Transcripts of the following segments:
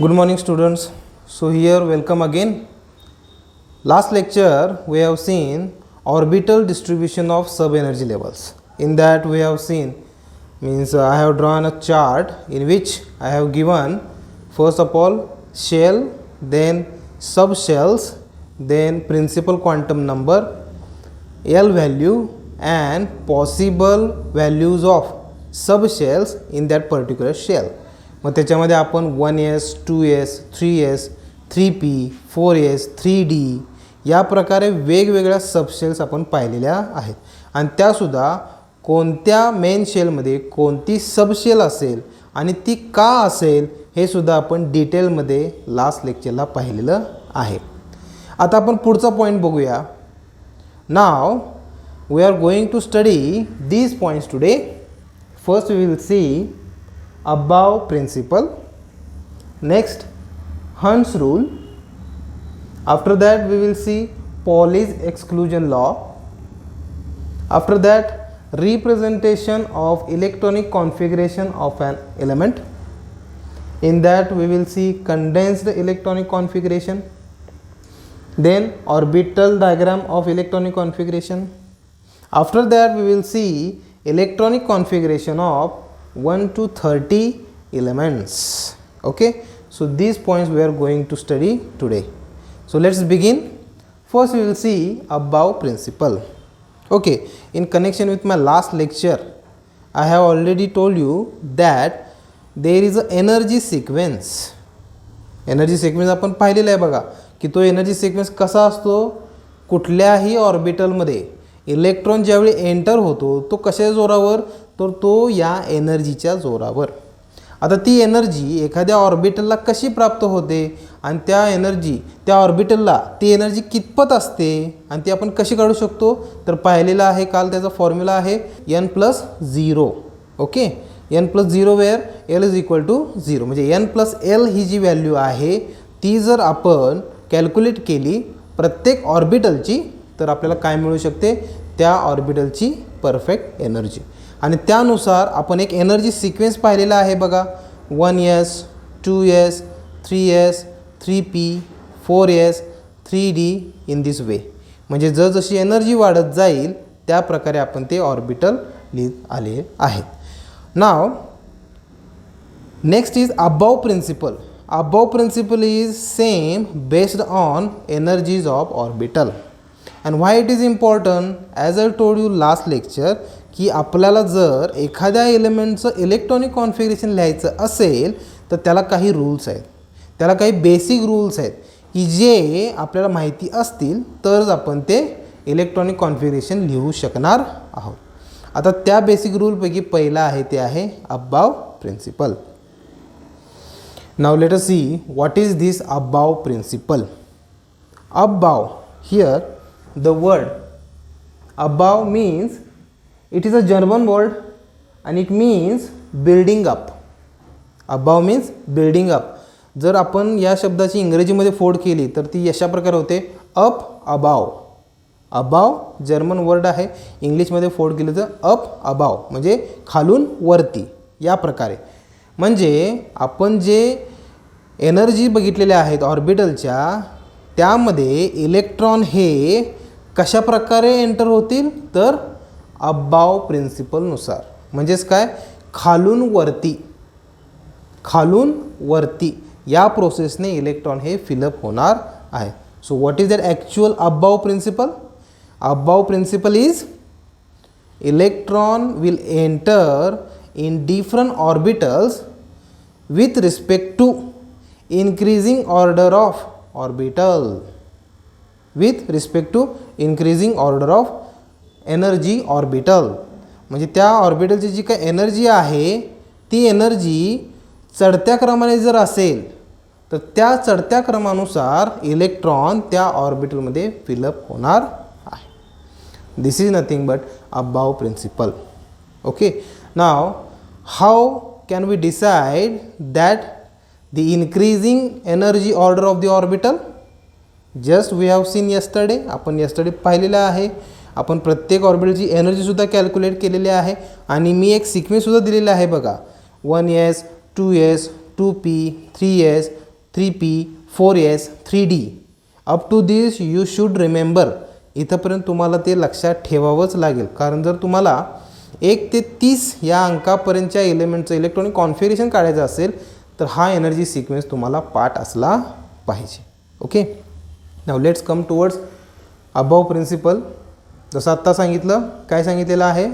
Good morning students. So here welcome again. Last lecture we have seen orbital distribution of sub energy levels. In that we have seen I have drawn a chart in which I have given first of all shell, then sub shells, then principal quantum number, L value and possible values of sub shells in that particular shell. मग त्याच्यामध्ये आपण 1s, 2s, 3s, 3p, 4s, 3d या प्रकारे वेगवेगळ्या subshells आपण पाहिलेल्या आहेत आणि त्यासुद्धा कोणत्या मेन शेलमध्ये कोणती सबशेल असेल आणि ती का असेल हे सुद्धा आपण डिटेलमध्ये लास्ट लेक्चरला पाहिलेलं आहे. आता आपण पुढचा पॉईंट बघूया. नाव we are going to study these points today. First we will see above principle, next Hund's rule, after that we will see Pauli's exclusion law, after that representation of electronic configuration of an element, in that we will see condensed electronic configuration, then orbital diagram of electronic configuration, after that we will see electronic configuration of 1 to 30 elements. Okay, so these points we are going to study today. So let's begin. First we will see above principle. Okay, in connection with my last lecture I have already told you that there is a energy sequence. Energy sequence आपण पाहिलेला आहे बघा की तो energy sequence कसा असतो. कुठल्याही ऑर्बिटलमध्ये electron ज्यावेळी एंटर होतो तो कशा जोरावर, तर तो या एनर्जीच्या जोरावर. आता ती एनर्जी एखाद्या ऑर्बिटलला कशी प्राप्त होते आणि त्या एनर्जी त्या ऑर्बिटलला ती एनर्जी कितपत असते आणि ती आपण कशी काढू शकतो तर पाहिलेलं आहे काल. त्याचा फॉर्म्युला आहे n+0. Okay, n+0 where l is equal to 0. म्हणजे n+l ही जी व्हॅल्यू आहे ती जर आपण कॅल्क्युलेट केली प्रत्येक ऑर्बिटलची तर आपल्याला काय मिळू शकते, त्या ऑर्बिटलची परफेक्ट एनर्जी. आणि त्यानुसार आपण एक एनर्जी सिक्वेन्स पाहिलेला आहे बघा. 1s, 2s, 3s, 3p, 4s, 3d in this way. म्हणजे जशी एनर्जी वाढत जाईल त्या प्रकारे आपण ते ऑर्बिटल लिहित आले आहेत. Now next is aufbau principle. Aufbau principle is same based on energies of orbital. and why it is important, as I told you last lecture की आपल्याला जर एखाद्या एलिमेंटचं इलेक्ट्रॉनिक कॉन्फिगरेशन लिहायचं असेल तर त्याला काही रूल्स आहेत, त्याला काही बेसिक रूल्स आहेत की जे आपल्याला माहिती असतील तरच आपण ते इलेक्ट्रॉनिक कॉन्फिगरेशन लिहू शकणार आहोत. आता त्या बेसिक रूलपैकी पहिला आहे ते आहे aufbau principle. Now let us see what is this aufbau principle. Aufbau, here the word above means it is a German word and it means building up. above means building up. जर आपण या शब्दाची इंग्रजीमध्ये फोड केली तर ती अशा प्रकारे होते up above. Above German word आहे, इंग्लिशमध्ये फोड केलं तर अप अबाव म्हणजे खालून वरती या प्रकारे. म्हणजे आपण जे एनर्जी बघितलेल्या आहेत ऑर्बिटलच्या त्यामध्ये इलेक्ट्रॉन हे कशा प्रकारे एंटर होतील तर अबाव प्रिन्सिपलनुसार. म्हणजेच काय, खालून वरती, खालून वरती या प्रोसेसने इलेक्ट्रॉन हे फिलअप होणार आहे. So what is that actual aufbau principle. Aufbau principle is electron will enter in different orbitals with respect to increasing order of orbital, with respect to increasing order of energy orbital. म्हणजे त्या ऑर्बिटलची जी काही energy आहे ती energy चढत्या क्रमाने जर असेल तर त्या चढत्या क्रमानुसार इलेक्ट्रॉन त्या ऑर्बिटलमध्ये फिलअप होणार आहे. This is nothing but aufbau principle. Okay, now how can we decide that the increasing energy order of the orbital. just we have seen yesterday. आपण yesterday पाहिलेलं आहे. आपण प्रत्येक ऑर्बिटलची एनर्जीसुद्धा कॅल्क्युलेट केलेली आहे आणि मी एक सिक्वेन्ससुद्धा दिलेला आहे बघा. 1s, 2s, 2p, 3s, 3p 4s 3d up to this you should remember. इथंपर्यंत तुम्हाला ते लक्षात ठेवावंच लागेल, कारण जर तुम्हाला 1 ते 30 या अंकापर्यंतच्या एलिमेंटचं इलेक्ट्रॉनिक कॉन्फिगरेशन काढायचं असेल तर हा एनर्जी सिक्वेन्स तुम्हाला पाठ असला पाहिजे. Okay, now let's come towards aufbau principle. जसं आत्ता सांगितलं, काय सांगितलेलं आहे,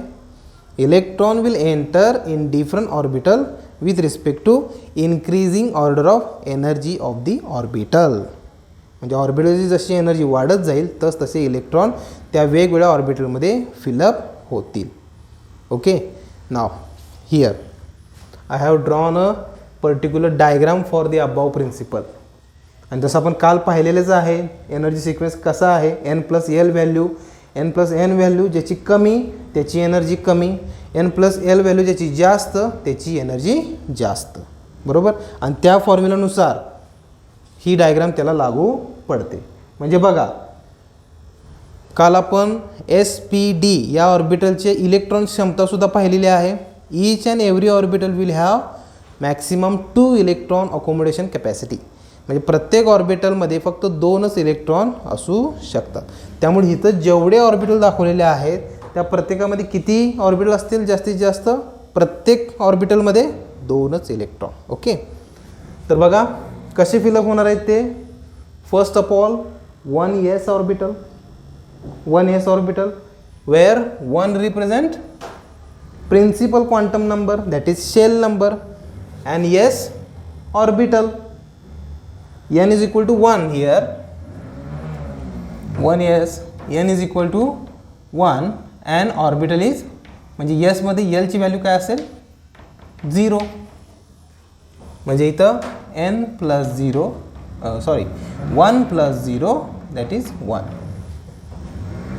electron will enter in different orbital with respect to increasing order of energy of the orbital. म्हणजे ऑर्बिटलची जशी एनर्जी वाढत जाईल तसे इलेक्ट्रॉन त्या वेगवेगळ्या ऑर्बिटलमध्ये फिलअप होतील. Okay, now here I have drawn a particular diagram for the aufbau principle. आणि जसं आपण काल पाहिलेलंच आहे, एनर्जी सिक्वेन्स कसा आहे, n+l व्हॅल्यू, n+n व्हॅल्यू ज्याची कमी त्याची एनर्जी कमी, n+l व्हॅल्यू ज्याची जास्त त्याची एनर्जी जास्त, बरोबर. आणि त्या फॉर्म्युलानुसार ही डायग्राम त्याला लागू पडते. म्हणजे बघा, काल आपण sp_d या ऑर्बिटलचे इलेक्ट्रॉन क्षमतासुद्धा पाहिलेली आहे. Each and every orbital will have maximum 2 electron accommodation capacity. म्हणजे प्रत्येक ऑर्बिटलमध्ये फक्त 2च इलेक्ट्रॉन असू शकतात. त्यामुळे इथं जेवढे ऑर्बिटल दाखवलेले आहेत त्या प्रत्येकामध्ये किती ऑर्बिटल असतील, जास्तीत जास्त प्रत्येक ऑर्बिटलमध्ये 2च इलेक्ट्रॉन. ओके, तर बघा कसे फिलअप होणार आहेत ते. First of all 1s orbital, 1s orbital where 1 represent principal quantum number that is shell number and s orbital n is equal to 1 here, 1s, n is equal to 1 and orbital is म्हणजे s मध्ये l ची value काय असेल 0. म्हणजे इथं n plus 0 sorry 1 plus 0 that is 1.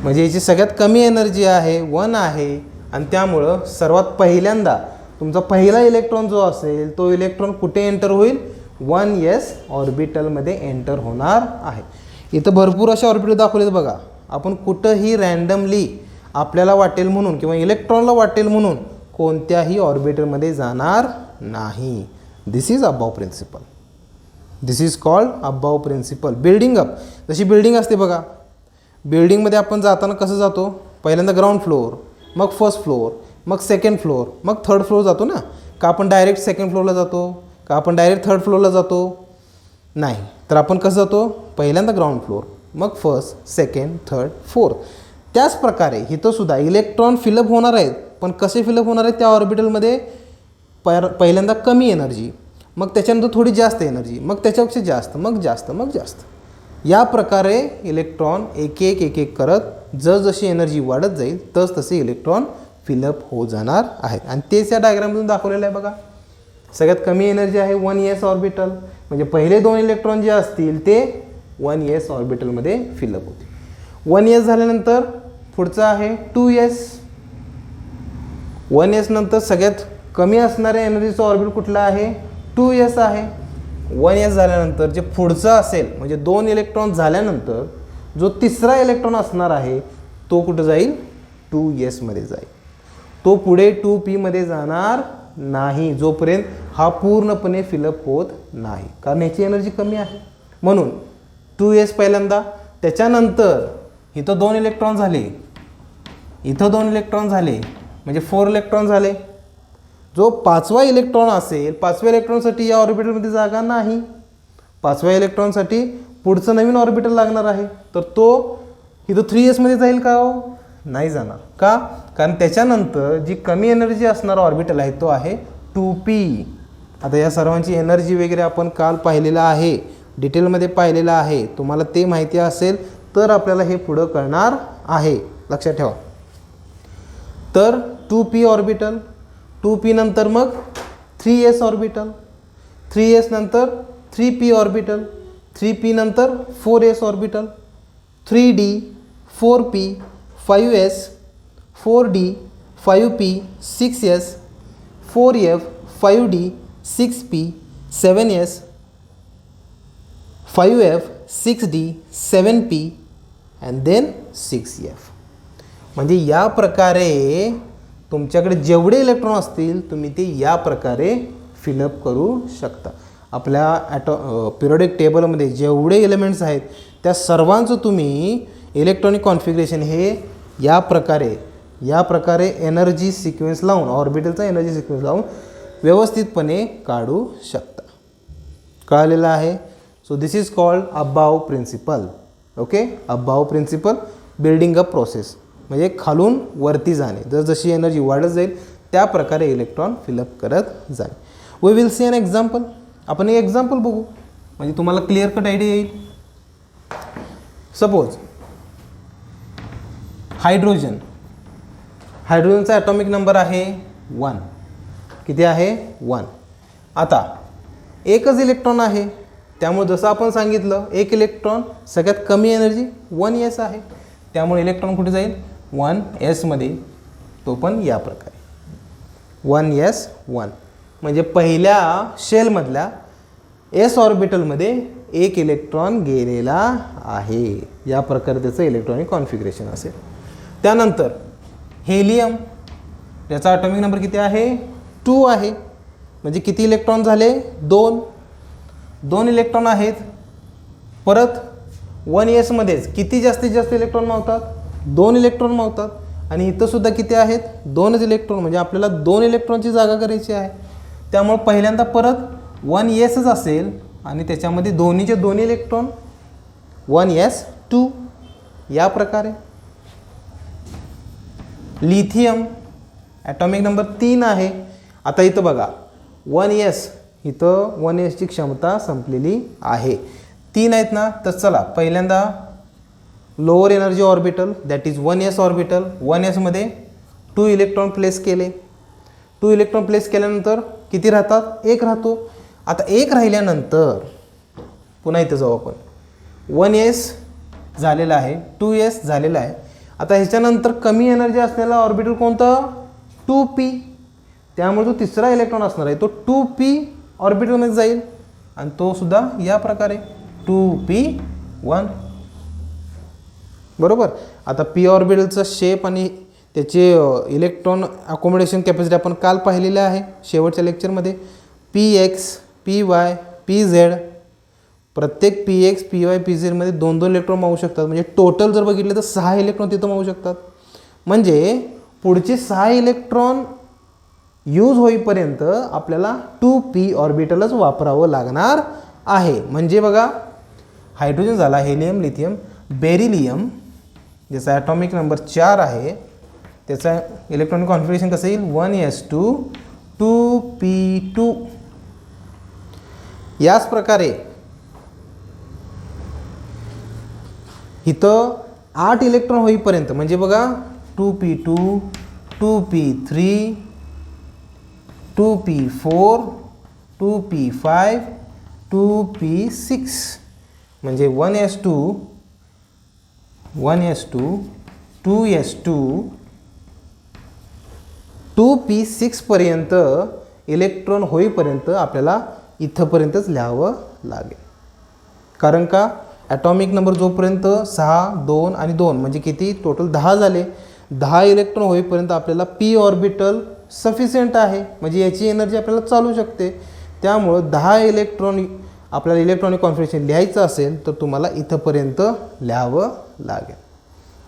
म्हणजे याची सगळ्यात कमी एनर्जी आहे 1 आहे आणि त्यामुळं सर्वात पहिल्यांदा तुमचा पहिला इलेक्ट्रॉन जो असेल तो इलेक्ट्रॉन कुठे एंटर होईल, 1s ऑर्बिटलमध्ये एंटर होणार आहे. इथं भरपूर अशा ऑर्बिटल दाखवलेत बघा. आपण कुठंही रँडमली आपल्याला वाटेल म्हणून किंवा इलेक्ट्रॉनला वाटेल म्हणून कोणत्याही ऑर्बिटलमध्ये जाणार नाही. This is aufbau principle. This is called aufbau principle. Building up, जशी बिल्डिंग असते बघा, बिल्डिंगमध्ये आपण जाताना कसं जातो, पहिल्यांदा ग्राउंड फ्लोअर, मग फर्स्ट फ्लोअर, मग सेकंड फ्लोअर, मग थर्ड फ्लोअर जातो ना. का आपण डायरेक्ट सेकंड फ्लोअरला जातो, का आपण डायरेक्ट थर्ड फ्लोअरला जातो, नाही. तर आपण कसं जातो, पहिल्यांदा ग्राउंड फ्लोअर, मग फर्स्ट, सेकंड, थर्ड, फोर्थ. त्याच प्रकारे इथं सुद्धा इलेक्ट्रॉन फिलअप होणार आहेत, पण कसे फिलअप होणार आहेत, त्या ऑर्बिटलमध्ये पहिल्यांदा कमी एनर्जी, मग त्याच्यानंतर थोडी जास्त एनर्जी, मग त्याच्यापेक्षा जास्त, मग जास्त, मग जास्त. या प्रकारे इलेक्ट्रॉन एक एक करत जशी एनर्जी वाढत जाईल तसे इलेक्ट्रॉन फिलअप होत जाणार आहेत. आणि तेच या डायग्राममधून दाखवलेलं आहे बघा. सगळ्यात कमी एनर्जी आहे 1s ऑर्बिटल, म्हणजे पहिले 2 इलेक्ट्रॉन जे असतील ते 1s ऑर्बिटलमध्ये फिलअप होते. 1s झाल्यानंतर पुढचं आहे 2s. 1s नंतर सगळ्यात कमी असणाऱ्या एनर्जीचं ऑर्बिट कुठलं आहे, 2s आहे. 1s झाल्यानंतर जे पुढचं असेल म्हणजे 2 इलेक्ट्रॉन झाल्यानंतर जो तिसरा इलेक्ट्रॉन असणार आहे तो कुठं जाईल, 2s मध्ये जाईल. तो पुढे 2p मध्ये जाणार नाही जोपर्यंत हा पूर्णपणे फिलअप होत नाही, कारण याची एनर्जी कमी आहे. म्हणून 2s पहिल्यांदा, त्याच्यानंतर इथं 2 इलेक्ट्रॉन झाले, इथं 2 इलेक्ट्रॉन झाले, म्हणजे 4 इलेक्ट्रॉन झाले. जो 5वा इलेक्ट्रॉन असेल, 5व्या इलेक्ट्रॉनसाठी या ऑर्बिटलमध्ये जागा नाही. 5व्या इलेक्ट्रॉनसाठी पुढचं नवीन ऑर्बिटल लागणार आहे, तर तो इथं 3s मध्ये जाईल का, हो नाही जाणार. का, कारण त्याच्यानंतर जी कमी एनर्जी असणारा ऑर्बिटल आहे तो आहे 2p. आता या सर्वांची एनर्जी वगैरे आपण काल पाहिलेलं आहे, डिटेलमध्ये पाहिलेलं आहे. तुम्हाला ते माहिती असेल तर आपल्याला हे पुढं कळणार आहे, लक्षात ठेवा. तर 2p ऑर्बिटल, 2p नंतर मग 3s ऑर्बिटल, 3s नंतर 3p ऑर्बिटल, 3p नंतर 4s orbital, 3d, 4p, 5s, 4d, 5p, 6s, 4f, 5d, 6p, 7s, 5f, 6d, 7p and then 6f. म्हणजे या प्रकारे तुमच्याकडे जेवढे इलेक्ट्रॉन असतील तुम्ही ते या प्रकारे फिलअप करू शकता. आपल्या पिरियोडिक टेबलमध्ये जेवढे एलिमेंट्स आहेत त्या सर्वांचं तुम्ही इलेक्ट्रॉनिक कॉन्फिगरेशन हे या प्रकारे एनर्जी सिक्वेन्स लावून, ऑर्बिटलचा एनर्जी सिक्वेन्स लावून व्यवस्थितपणे काढू शकता. कळलेलं आहे. So this is called aufbau principle. Okay, aufbau principle building up process म्हणजे खालून वरती जाणे. जशी एनर्जी वाढत जाईल त्या प्रकारे इलेक्ट्रॉन फिलअप करत जाणे. We will see an example. आपण एक एक्झाम्पल बघू म्हणजे तुम्हाला क्लिअर कट आयडिया येईल. सपोज हायड्रोजनचा ॲटॉमिक नंबर आहे 1. किती आहे? 1. आता एकच इलेक्ट्रॉन आहे, त्यामुळे जसं आपण सांगितलं एक इलेक्ट्रॉन सगळ्यात कमी एनर्जी 1s आहे, त्यामुळे इलेक्ट्रॉन कुठे जाईल? 1s मध्ये. तो पण या प्रकारे 1s1 म्हणजे पहिल्या शेलमधल्या s ऑर्बिटलमध्ये एक इलेक्ट्रॉन गेलेला आहे. या प्रकारे त्याचं इलेक्ट्रॉनिक कॉन्फिगरेशन असेल. त्यानंतर हेलियम, याचा ॲटॉमिक नंबर किती आहे? 2 आहे. म्हणजे किती इलेक्ट्रॉन झाले? 2 इलेक्ट्रॉन आहेत. परत 1s मध्येच किती जास्तीत जास्त इलेक्ट्रॉन मावतात? 2 इलेक्ट्रॉन मावतात. आणि इथं सुद्धा किती आहेत? 2च इलेक्ट्रॉन. म्हणजे आपल्याला 2 इलेक्ट्रॉनची जागा करायची आहे. त्यामुळे पहिल्यांदा परत 1sच असेल आणि त्याच्यामध्ये दोन्ही इलेक्ट्रॉन 1s2 या प्रकारे. लिथियम ॲटॉमिक नंबर 3 आहे. आता इथं बघा 1s, इथं 1sची क्षमता संपलेली आहे. 3 आहेत ना, तर चला पहिल्यांदा lower energy orbital that is 1s orbital. 1s मध्ये 2 इलेक्ट्रॉन प्लेस केले. 2 इलेक्ट्रॉन प्लेस केल्यानंतर किती राहतात? 1 राहतो. आता 1 राहिल्यानंतर पुन्हा इथं जाऊ आपण. 1s झालेला आहे, 2s झालेला आहे. आता ह्याच्यानंतर कमी एनर्जी असलेला ऑर्बिटल कोणतं? 2p. त्यामुळे जो तिसरा इलेक्ट्रॉन असणार आहे तो 2p ऑर्बिटलमध्ये जाईल आणि तो सुद्धा या प्रकारे 2p1. बरोबर. आता p ऑर्बिटलचा शेप आणि त्याचे इलेक्ट्रॉन अकोमोडेशन कॅपॅसिटी आपण काल पाहिलेले आहे शेवटच्या लेक्चरमध्ये. px, py, pz, प्रत्येक px, py, pz मध्ये 2-2 इलेक्ट्रॉन मावू शकतात. म्हणजे टोटल जर बघितलं तर 6 इलेक्ट्रॉन तिथं मावू शकतात. म्हणजे पुढचे 6 इलेक्ट्रॉन यूज होईपर्यंत आपल्याला 2p ऑर्बिटलच वापरावं लागणार आहे. म्हणजे बघा हायड्रोजन झाला, हेलियम, लिथियम, बेरिलियम ज्याचा ॲटॉमिक नंबर 4 आहे, त्याचा इलेक्ट्रॉनिक कॉन्फिगरेशन कसं येईल? 1s2 2p2. याच प्रकारे इथं 8 इलेक्ट्रॉन होईपर्यंत म्हणजे बघा 2p2 2p3 2p4 2p5 2p6 म्हणजे 1s2 2s2 2p6 पर्यंत इलेक्ट्रॉन होईपर्यंत आपल्याला इथंपर्यंतच लिहावं लागेल. कारण का ॲटॉमिक नंबर जोपर्यंत 6, 2 आणि 2 म्हणजे किती? टोटल 10 झाले. 10 इलेक्ट्रॉन होईपर्यंत आपल्याला p ऑर्बिटल सफिशियंट आहे. म्हणजे याची एनर्जी आपल्याला चालू शकते. त्यामुळं 10 इलेक्ट्रॉन आपल्याला इलेक्ट्रॉनिक कॉन्फिगरेशन लिहायचं असेल तर तुम्हाला इथंपर्यंत लिहावं लागेल.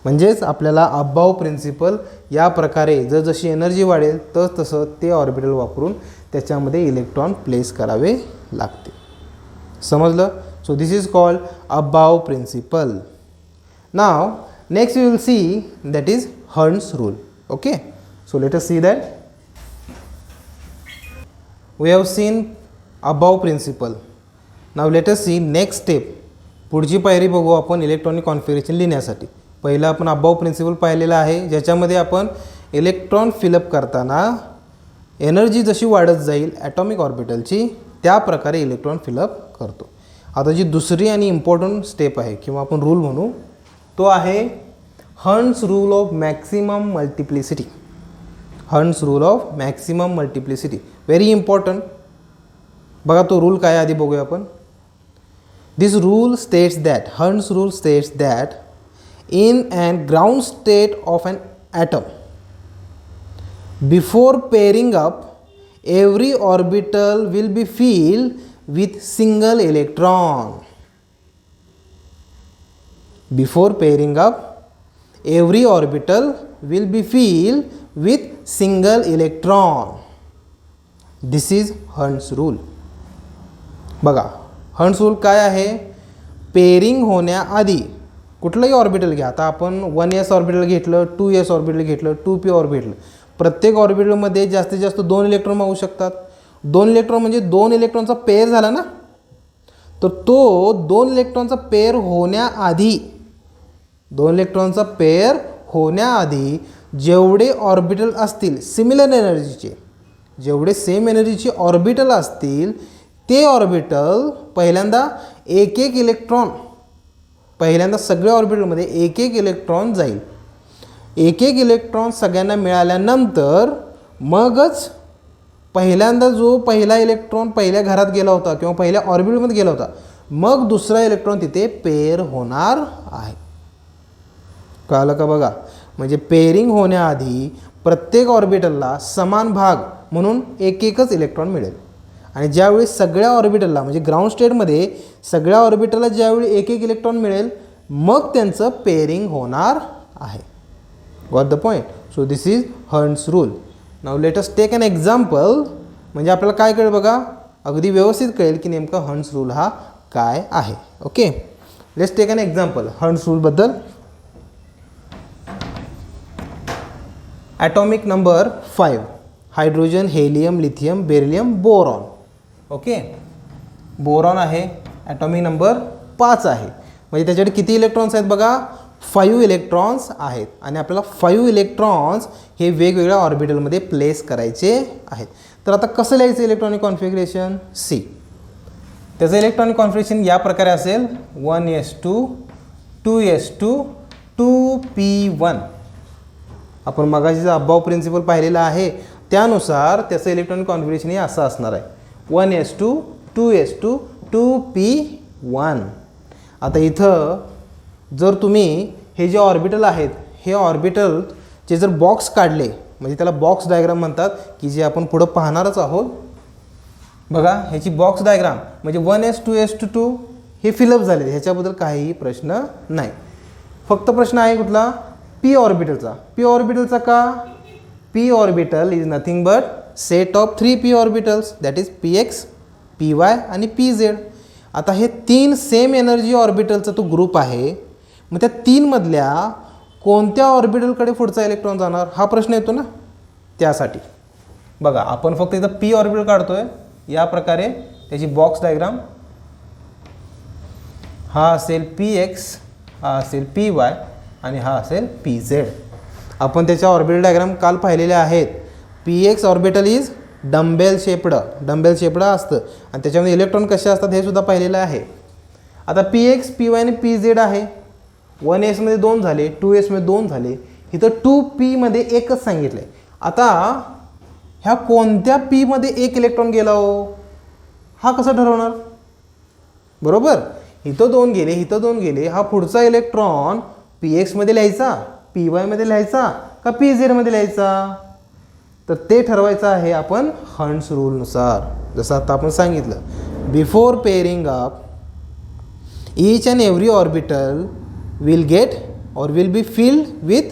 म्हणजेच आपल्याला अबाव प्रिन्सिपल या प्रकारे जशी एनर्जी वाढेल तसं ते ऑर्बिटल वापरून त्याच्यामध्ये इलेक्ट्रॉन प्लेस करावे लागते. समजलं? So this is called aufbau principle. Now next we will see that is हर्न्स rule. Okay, so let us see that. We have seen aufbau principle. Now let us see next step. पुढची पायरी बघू आपण electronic configuration लिहिण्यासाठी. पहिलं आपण above principal पाहिलेलं आहे ज्याच्यामध्ये आपण इलेक्ट्रॉन फिलअप करताना एनर्जी जशी वाढत जाईल ॲटॉमिक ऑर्बिटलची त्या प्रकारे इलेक्ट्रॉन फिलअप करतो. आता जी दुसरी आणि इम्पॉर्टंट स्टेप आहे किंवा आपण रूल म्हणू तो आहे हर्न्स रूल ऑफ मॅक्सिमम मल्टिप्लिसिटी. हर्न्स rule of maximum multiplicity very important. बघा तो रूल काय आधी बघूया आपण. दिस रूल स्टेट्स दॅट हर्न्स rule states that in an ground state of an atom, before pairing up every orbital will be filled with single electron. Before pairing up, every orbital will be filled with single electron. This is Hund's rule. बघा, Hund's rule काय आहे? Pairing होण्याआधी कुठलंही orbital घ्या. आता आपण 1s orbital घेतलं, 2s orbital घेतलं, 2p ऑर्बिटल. प्रत्येक ऑर्बिटलमध्ये जास्तीत जास्त 2 इलेक्ट्रॉन मावू शकतात. 2 इलेक्ट्रॉन म्हणजे 2 इलेक्ट्रॉनचा पेअर झाला ना. तर तो 2 इलेक्ट्रॉनचा पेअर होण्याआधी, 2 इलेक्ट्रॉनचा पेअर होण्याआधी जेवढे ऑर्बिटल असतील सिमिलर एनर्जीचे, जेवढे सेम एनर्जीचे ऑर्बिटल असतील ते ऑर्बिटल पहिल्यांदा एक एक इलेक्ट्रॉन, पहिल्यांदा सगळ्या ऑर्बिटलमध्ये एक एक इलेक्ट्रॉन जाईल. एक एक इलेक्ट्रॉन सगळ्यांना मिळाल्यानंतर मगच पहिल्यांदा जो पहिला इलेक्ट्रॉन पहिल्या घरात गेला होता किंवा पहिल्या ऑर्बिटलमध्ये गेला होता, मग दुसरा इलेक्ट्रॉन तिथे पेअर होणार आहे. कळलं का? बघा, म्हणजे पेअरिंग होण्याआधी प्रत्येक ऑर्बिटलला समान भाग म्हणून एक एकच इलेक्ट्रॉन मिळेल. आणि ज्यावेळी सगळ्या ऑर्बिटलला म्हणजे ग्राउंड स्टेटमध्ये सगळ्या ऑर्बिटलला ज्यावेळी एक एक इलेक्ट्रॉन मिळेल मग त्यांचं पेअरिंग होणार आहे. Got the point? So this is Hund's rule. Now let us take an example. म्हणजे आपल्याला काय कळेल बघा, अगदी व्यवस्थित कळेल की नेमका हंड्स रूल हा काय आहे. Okay, let's take an example Hund's रूलबद्दल. Atomic number 5, hydrogen, helium, lithium, beryllium, boron. Okay, boron आहे, ॲटॉमिक नंबर 5 आहे. म्हणजे त्याच्याकडे किती इलेक्ट्रॉन्स आहेत बघा? 5 इलेक्ट्रॉन्स आहेत. आणि आपल्याला 5 इलेक्ट्रॉन्स हे वेगवेगळ्या ऑर्बिटलमध्ये प्लेस करायचे आहेत. तर आता कसं लिहायचं इलेक्ट्रॉनिक कॉन्फिगरेशन? सी, त्याचं इलेक्ट्रॉनिक कॉन्फिगरेशन या प्रकारे असेल: 1s2, 2s2, 2p1. आपण मगाशी जो अब्बाव प्रिन्सिपल पाहिलेला आहे त्यानुसार त्याचं इलेक्ट्रॉनिक कॉन्फिगरेशन हे असं असणार आहे: 1s2, 2s2, 2p1. आता इथं जर तुम्ही हे जे ऑर्बिटल आहेत हे ऑर्बिटलचे जर बॉक्स काढले, म्हणजे त्याला बॉक्स डायग्राम म्हणतात, की जे आपण पुढं पाहणारच आहोत. बघा, ह्याची बॉक्स डायग्राम म्हणजे 1s, 2s, 2 हे फिलअप झाले, ह्याच्याबद्दल काहीही प्रश्न नाही. फक्त प्रश्न आहे कुठला? पी ऑर्बिटलचा. पी ऑर्बिटलचा का? P orbital is nothing but set of 3 p orbitals, that is px, py आणि pz. आता हे 3 सेम एनर्जी ऑर्बिटलचा तो ग्रुप आहे. मग त्या 3 मधल्या कोणत्या ऑर्बिटलकडे पुढचा इलेक्ट्रॉन जाणार हा प्रश्न येतो ना. त्यासाठी बघा, आपण फक्त इथं पी ऑर्बिटल काढतोय या प्रकारे. त्याची बॉक्स डायग्राम हा असेल px, हा असेल py आणि हा असेल pz. आपण त्याच्या ऑर्बिटल डायग्राम काल पाहिलेले आहेत. px orbital is dumbbell shaped असतं आणि त्याच्यामध्ये इलेक्ट्रॉन कसे असतात हे सुद्धा पाहिलेलं आहे. आता px, py आणि pz आहे. 1s मध्ये 2 झाले, 2s मध्ये 2 झाले, इथं 2p मध्ये एकच सांगितलं आहे. आता ह्या कोणत्या p मध्ये एक इलेक्ट्रॉन गेला हो, हा कसा ठरवणार? बरोबर, इथं 2 गेले, इथं 2 गेले, हा पुढचा इलेक्ट्रॉन px मध्ये लिहायचा, py मध्ये लिहायचा का pz मध्ये लिहायचा? तर ते ठरवायचं आहे आपण हंड्स रूलनुसार. जसं आता आपण सांगितलं, before pairing up each and every orbital will get or will be filled with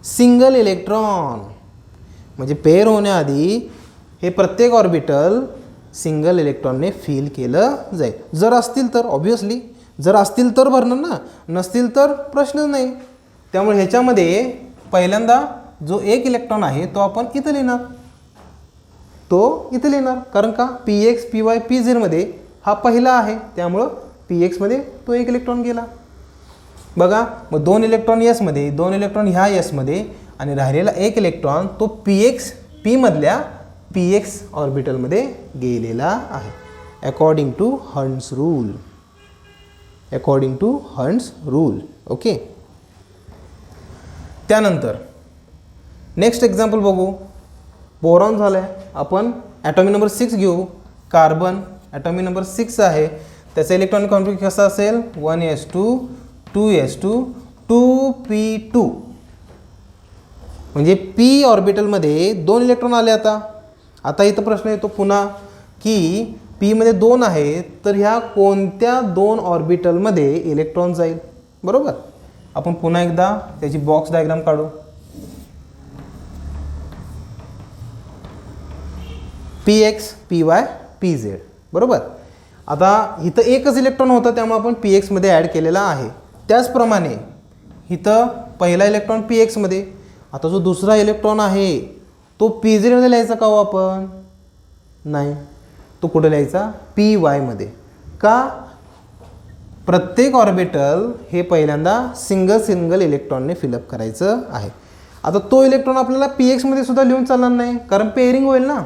single electron. म्हणजे पेअर होण्याआधी हे प्रत्येक ऑर्बिटल सिंगल इलेक्ट्रॉनने फिल केलं जाईल. जर असतील तर ऑब्वियसली, जर असतील तर भरणार ना, नसतील तर प्रश्नच नाही. त्यामुळे ह्याच्यामध्ये पहिल्यांदा जो एक इलेक्ट्रॉन आहे तो आपण इथं लिहिणार, तो इथं लिहिणार. कारण का? px, py, pz मध्ये हा पहिला आहे, त्यामुळं px मध्ये तो एक इलेक्ट्रॉन गेला. बघा, मग 2 इलेक्ट्रॉन s मध्ये, 2 इलेक्ट्रॉन ह्या s मध्ये आणि राहिलेला एक इलेक्ट्रॉन तो px, p मधल्या px ऑर्बिटलमध्ये गेलेला आहे. According to Hund's rule, according to Hund's rule. Okay, त्यानंतर नेक्स्ट एक्झाम्पल बघू. बोरॉन झालं आहे, आपण ॲटॉमिक नंबर 6 घेऊ. कार्बन ॲटॉमिक नंबर 6 आहे, त्याचा इलेक्ट्रॉनिक कॉन्फिगरेशन कसा असेल? 1s2, 2s2, 2p2. म्हणजे p ऑर्बिटलमध्ये 2 इलेक्ट्रॉन आले. आता इथं प्रश्न येतो पुन्हा की पी मध्ये 2 आहे, तर ह्या कोणत्या 2 ऑर्बिटलमध्ये इलेक्ट्रॉन जाईल? बरोबर. आपण पुन्हा एकदा त्याची बॉक्स डायग्राम काढू. P x, P Y, P Z. बरोबर. आता इथं एकच इलेक्ट्रॉन होता, त्यामुळे आपण पी एक्समध्ये ॲड केलेला आहे. त्याचप्रमाणे इथं पहिला इलेक्ट्रॉन पी एक्समध्ये, आता जो दुसरा इलेक्ट्रॉन आहे तो पी झेडमध्ये लिहायचा का हो आपण? नाही, तो कुठे लिहायचा? पी वायमध्ये. का? प्रत्येक ऑर्बिटल हे पहिल्यांदा सिंगल इलेक्ट्रॉनने फिलअप करायचं आहे. आता तो इलेक्ट्रॉन आपल्याला पी एक्समध्ये सुद्धा लिहून चालणार नाही, कारण पेअरिंग होईल ना.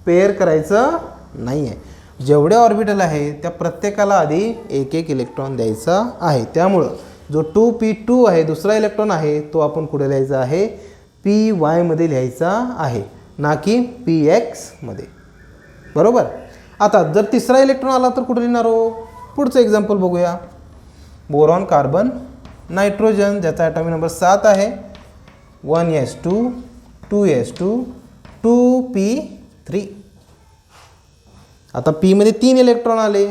पेअर करायचं नाही आहे. जेवढे ऑर्बिटल आहे त्या प्रत्येकाला आधी एक इलेक्ट्रॉन द्यायचा आहे. त्यामुळं जो 2p2 आहे, दुसरा इलेक्ट्रॉन आहे, तो आपण कुठे लिहायचा आहे? पी वायमध्ये लिहायचा आहे, ना की पी एक्समध्ये. बरोबर. आता जर तिसरा इलेक्ट्रॉन आला तर कुठे लिहिणार हो? पुढचं एक्झाम्पल बघूया. बोरॉन, कार्बन, नायट्रोजन, ज्याचा ॲटॉमिक नंबर 7 आहे. 1s2, 2s2, 2p3. आता पी मध्ये 3 इलेक्ट्रॉन आले.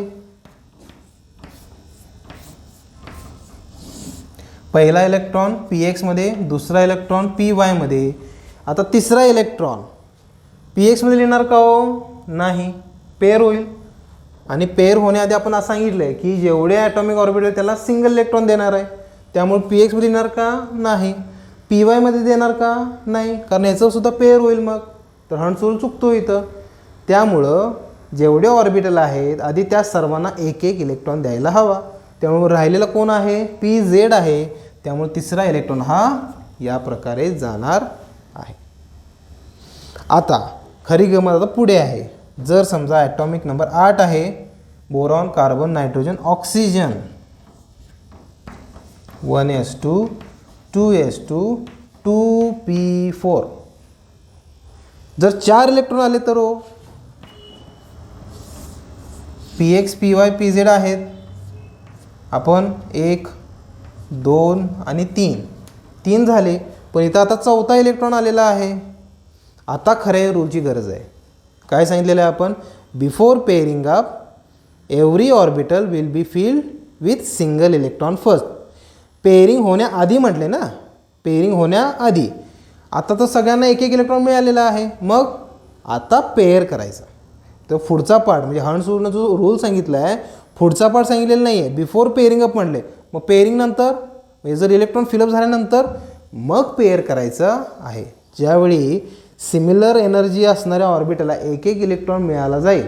पहिला इलेक्ट्रॉन पी एक्समध्ये, दुसरा इलेक्ट्रॉन पी वायमध्ये. आता तिसरा इलेक्ट्रॉन पी एक्समध्ये लिहिणार का हो? नाही, पेअर होईल. आणि पेअर होण्याआधी आपण असं सांगितलं आहे की जेवढे ॲटॉमिक ऑर्बिटल त्याला सिंगल इलेक्ट्रॉन देणार आहे. त्यामुळे पी एक्समध्ये लिहिणार का? नाही. पी वायमध्ये देणार का? नाही, कारण याचं सुद्धा पेअर होईल. मग तर हंट्स रूल चुकतो इथं. त्यामुळं जेवढे ऑर्बिटल आहेत आधी त्या सर्वांना एक इलेक्ट्रॉन द्यायला हवा. त्यामुळे राहिलेला कोण आहे? पी झेड आहे. त्यामुळे तिसरा इलेक्ट्रॉन हा या प्रकारे जाणार आहे. आता खरी गंमत आता पुढे आहे. जर समजा ॲटॉमिक नंबर 8 आहे, boron, carbon, nitrogen, oxygen, 1s2, 2s2, 2p4. जर 4 इलेक्ट्रॉन आले तर हो, P x, P Y, P Z आहेत. आपण 1, 2 आणि 3 झाले. पण इथं आता चौथा इलेक्ट्रॉन आलेला आहे. आता खऱ्या रूलची गरज आहे. काय सांगितलेलं आहे आपण? Before pairing up every orbital will be filled with single electron first. Pairing होण्याआधी म्हटले ना, पेअरिंग होण्याआधी. आता तर सगळ्यांना एक इलेक्ट्रॉन मिळालेला आहे. मग आता पेअर करायचं. तर पुढचा पार्ट म्हणजे हंट्स रूलनं जो रूल सांगितला आहे, पुढचा पार्ट सांगितलेला नाही आहे. बिफोर पेअरिंग अप म्हटले, मग पेअरिंग नंतर म्हणजे जर इलेक्ट्रॉन फिलअप झाल्यानंतर मग पेअर करायचं आहे. ज्यावेळी सिमिलर एनर्जी असणाऱ्या ऑर्बिटला एक इलेक्ट्रॉन मिळाला जाईल,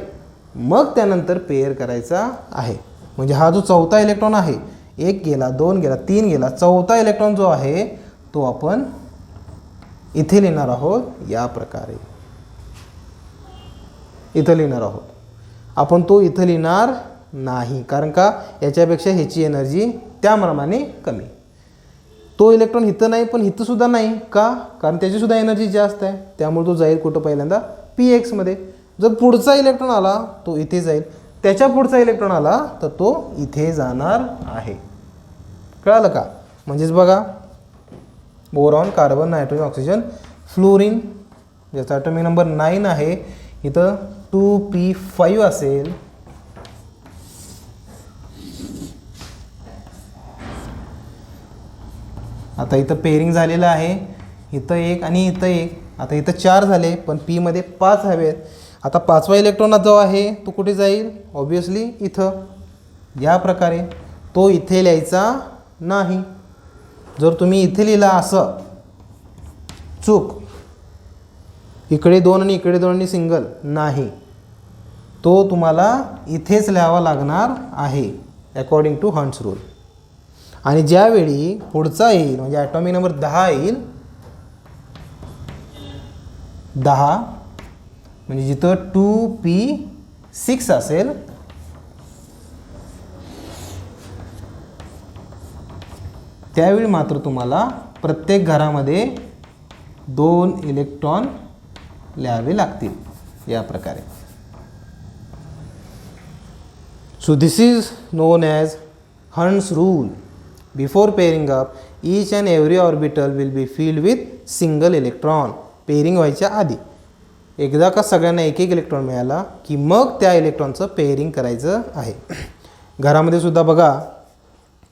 मग त्यानंतर पेअर करायचा आहे. म्हणजे हा जो चौथा इलेक्ट्रॉन आहे, 1 गेला, 2 गेला, 3 गेला, चौथा इलेक्ट्रॉन जो आहे तो आपण इथे लिहिणार आहोत. या प्रकारे इथं लिहिणार आहोत. आपण तो इथं लिहिणार नाही, कारण का? याच्यापेक्षा ह्याची एनर्जी त्याप्रमाणे कमी. तो इलेक्ट्रॉन इथं नाही, पण इथं सुद्धा नाही. का? कारण त्याचीसुद्धा एनर्जी जास्त आहे. त्यामुळे तो जाईल कुठं? पहिल्यांदा पी एक्समध्ये. जर पुढचा इलेक्ट्रॉन आला तो इथे जाईल, त्याच्या पुढचा इलेक्ट्रॉन आला तर तो इथे जाणार आहे. कळालं का? म्हणजेच बघा, boron, carbon, nitrogen, oxygen, fluorine, ज्याचा ॲटॉमिक नंबर 9 आहे, इथं 2p5 असेल. आता इथं पेअरिंग झालेलं आहे. इथं 1 आणि इथं 1. आता इथं 4 झाले, पण पीमध्ये 5 हवेत. आता पाचवा इलेक्ट्रॉन जो आहे तो कुठे जाईल? ऑब्वियसली इथं. या प्रकारे तो इथे लिहायचा नाही. जर तुम्ही इथे लिहिला असं चूक, इकडे 2 आणि इकडे 2 आणि सिंगल नाही, तो तुम्हाला इथेच लिहावा लागणार आहे अकॉर्डिंग टू हंट्स रूल. आणि ज्यावेळी पुढचा येईल म्हणजे ॲटॉमिक नंबर 10 येईल, 10 म्हणजे जिथं 2p6 असेल, त्यावेळी मात्र तुम्हाला प्रत्येक घरामध्ये 2 इलेक्ट्रॉन लिहावे लागतील या प्रकारे. So this is non as Hund's rule. Before pairing up each and every orbital will be filled with single electron. Pairing व्हायच्या आधी. एकदा का सगळ्यांना एक एक इलेक्ट्रॉन मिळाला की मग त्या इलेक्ट्रॉनचं पेअरिंग करायचं आहे. घरामध्ये सुद्धा बघा,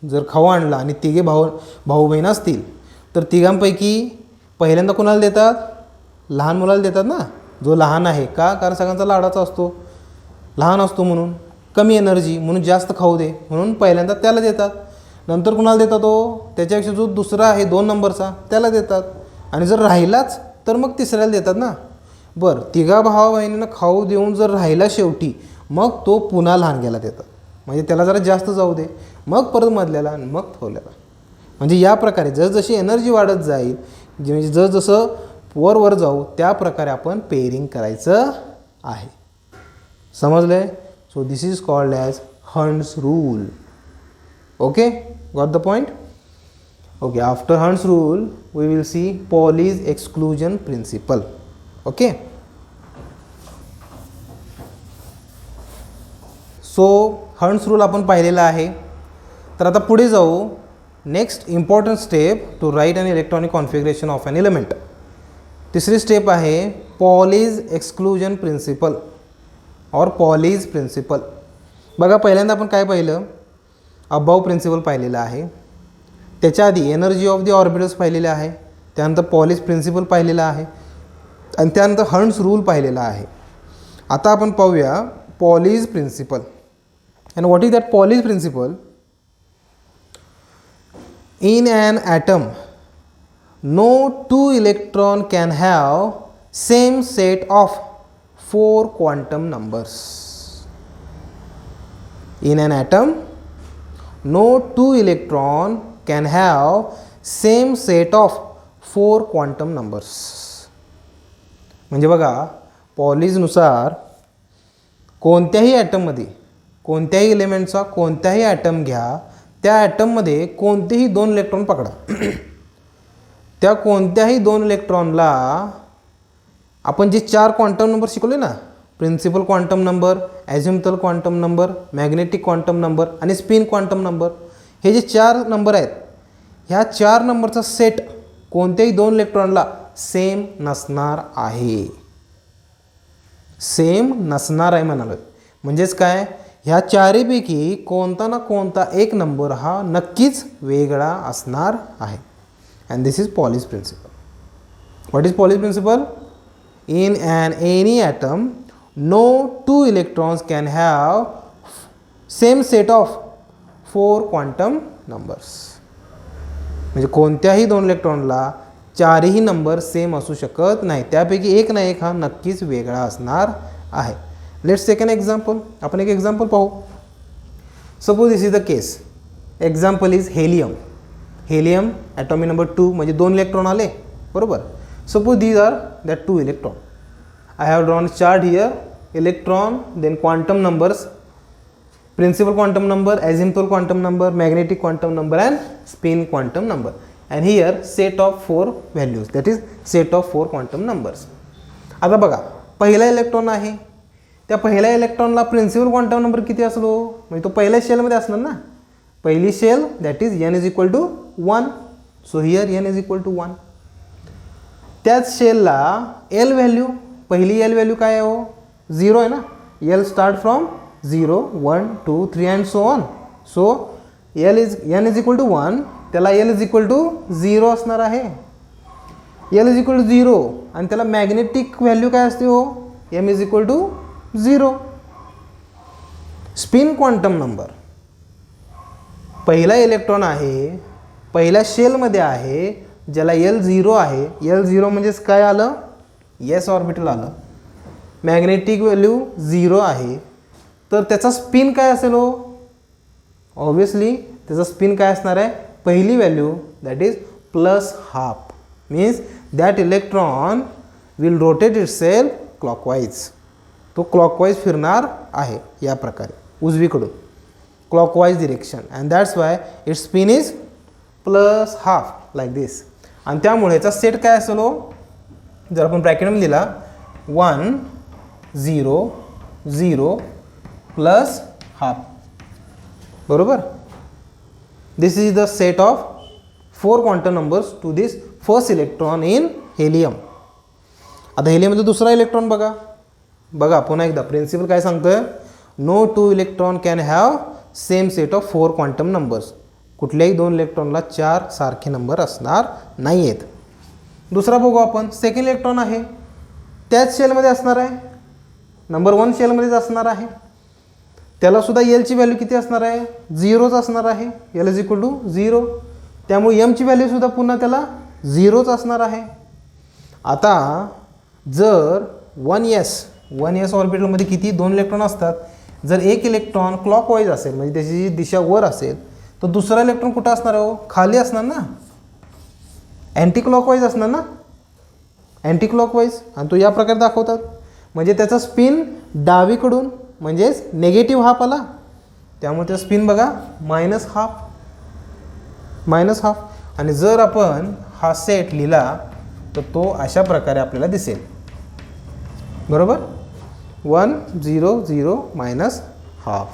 जर खाऊ आणला आणि तिघे भाऊ बहीण असतील तर तिघांपैकी पहिल्यांदा कोणाला देतात? लहान मुलाला देतात ना, जो लहान आहे. का? कारण सगळ्यांचा लाडाचा असतो, लहान असतो म्हणून, कमी एनर्जी म्हणून जास्त खाऊ दे म्हणून पहिल्यांदा त्याला देतात. नंतर कुणाला देतात? तो त्याच्यापेक्षा जो दुसरा आहे 2 नंबरचा त्याला देतात. आणि जर राहिलाच तर मग तिसऱ्याला देतात ना. बरं, तिघा भावा बहिणींना खाऊ देऊन जर राहिला शेवटी, मग तो पुन्हा लहान गेला देतात. म्हणजे त्याला जरा जास्त जाऊ दे, मग परत मधल्याला आणि मग थोरल्याला. म्हणजे या प्रकारे जसजशी एनर्जी वाढत जाईल, म्हणजे जसजसं वर जाऊ त्या प्रकारे आपण पेअरिंग करायचं आहे. समजले? So this is called as Hund's rule. Okay, got the point? Okay, after Hund's rule we will see Pauli's exclusion principle. Okay, so Hund's rule आपण पाहिलेला आहे. तर आता पुढे जाऊ. Next important step to write an electronic configuration of an element. तिसरी step आहे Pauli's exclusion principle और पॉलीज प्रिन्सिपल. बघा, पहिल्यांदा आपण काय पाहिलं? अबाव प्रिन्सिपल पाहिलेलं आहे. त्याच्या आधी एनर्जी ऑफ द ऑर्बिटल्स पाहिलेले आहे. त्यानंतर पॉलीज प्रिन्सिपल पाहिलेला आहे आणि त्यानंतर हंट्स रूल पाहिलेला आहे. आता आपण पाहूया Pauli's principle. And what is that Pauli's principle? In an atom, no two electron can have same set of 4 quantum numbers. In an atom, no two electron can have same set of 4 quantum numbers. म्हणजे बघा, पॉलीजनुसार कोणत्याही ॲटममध्ये, कोणत्याही एलिमेंटचा कोणत्याही item घ्या, त्या ॲटममध्ये कोणतेही 2 electron पकडा. त्या कोणत्याही 2 इलेक्ट्रॉनला आपण जे 4 क्वांटम नंबर शिकवले ना, principal quantum number, azimuthal quantum number, magnetic quantum number आणि स्पिन क्वांटम नंबर, हे जे 4 नंबर आहेत, ह्या 4 नंबरचा सेट कोणत्याही 2 इलेक्ट्रॉनला सेम नसणार आहे. सेम नसणार आहे म्हणालो. म्हणजेच काय? ह्या चारीपैकी कोणता ना कोणता एक नंबर हा नक्कीच वेगळा असणार आहे. And this is Pauli's principle. What is Pauli's principle? In an any atom no 2 electrons can have same set of 4 quantum numbers. म्हणजे कोणत्याही 2 इलेक्ट्रॉनला 4ही नंबर सेम असू शकत नाही. त्यापैकी एक ना एक हा नक्कीच वेगळा असणार आहे. Let's take an example. आपण एक एक्झाम्पल पाहू. Suppose this is the case. Example is helium. Helium atomic number 2, म्हणजे 2 इलेक्ट्रॉन आले, बरोबर. Suppose these are that 2 electron. I have drawn chart here. Electron, then quantum numbers, principal quantum number, azimuthal quantum number, magnetic quantum number and spin quantum number. And here set of 4 values, that is set of 4 quantum numbers. आता बघा, पहिला electron आहे. त्या पहिल्या इलेक्ट्रॉनला principal quantum number किती असलो? म्हणजे तो पहिल्या शेलमध्ये असणार ना. पहिली shell that is n is equal to 1. So here n is equal to 1. त्याच शेलला एल व्हॅल्यू, पहिली एल व्हॅल्यू काय आहे? हो, 0 आहे ना. L start from 0, 1, 2, 3 and so on. So n is equal to 1, त्याला l इज इक्वल टू 0 असणार आहे. l इज इक्वल टू 0 आणि त्याला मॅग्नेटिक व्हॅल्यू काय असते? हो, m is equal to 0. Spin quantum number, पहिला इलेक्ट्रॉन आहे, पहिल्या शेलमध्ये आहे, ज्याला L0 आहे. L0 म्हणजेच काय आलं? S ऑर्बिटल आलं. मॅग्नेटिक व्हॅल्यू 0 आहे. तर त्याचा स्पिन काय असेल? हो, ऑब्वियसली त्याचा स्पिन काय असणार आहे? पहिली value that is +½ means that electron will rotate itself clockwise. तो क्लॉकवाईज फिरणार आहे या प्रकारे, उजवीकडून clockwise direction. And that's why its spin is +½ like this. आणि त्यामुळे याचा सेट काय असेल? हो, जर आपण ब्रॅकेटमध्ये लिहिला 1 0 0 +½ बरोबर. This is the set of 4 quantum numbers to this first electron in helium. आता हेलियममध्ये दुसरा इलेक्ट्रॉन बघा, बघा पुन्हा एकदा प्रिन्सिपल काय सांगतं, no two electron can have same set of 4 quantum numbers. कुठल्याही 2 इलेक्ट्रॉनला 4 सारखे नंबर असणार नाही आहेत. दुसरा बघू आपण, सेकंड इलेक्ट्रॉन आहे त्याच शेलमध्ये असणार आहे, नंबर 1 शेलमध्येच असणार आहे. त्यालासुद्धा एलची व्हॅल्यू किती असणार आहे, 0च असणार आहे. L is equal to 0. त्यामुळे एमची व्हॅल्यूसुद्धा पुन्हा त्याला 0च असणार आहे. आता जर 1s ऑर्बिटलमध्ये किती 2 इलेक्ट्रॉन असतात. जर एक इलेक्ट्रॉन क्लॉकवाईज असेल म्हणजे त्याची दिशा वर असेल तर दुसरा इलेक्ट्रॉन कुठं असणार आहे, खाली असणार ना, अँटी क्लॉकवाईज असणार ना, अँटी क्लॉकवाईज. आणि तो या प्रकारे दाखवतात म्हणजे त्याचा स्पिन डावीकडून म्हणजेच नेगेटिव्ह हाफ आला, त्यामुळे त्याचा स्पिन बघा -12. आणि जर आपण हा सेट लिहिला तर तो अशा प्रकारे आपल्याला दिसेल, बरोबर. 1 0 0 -12.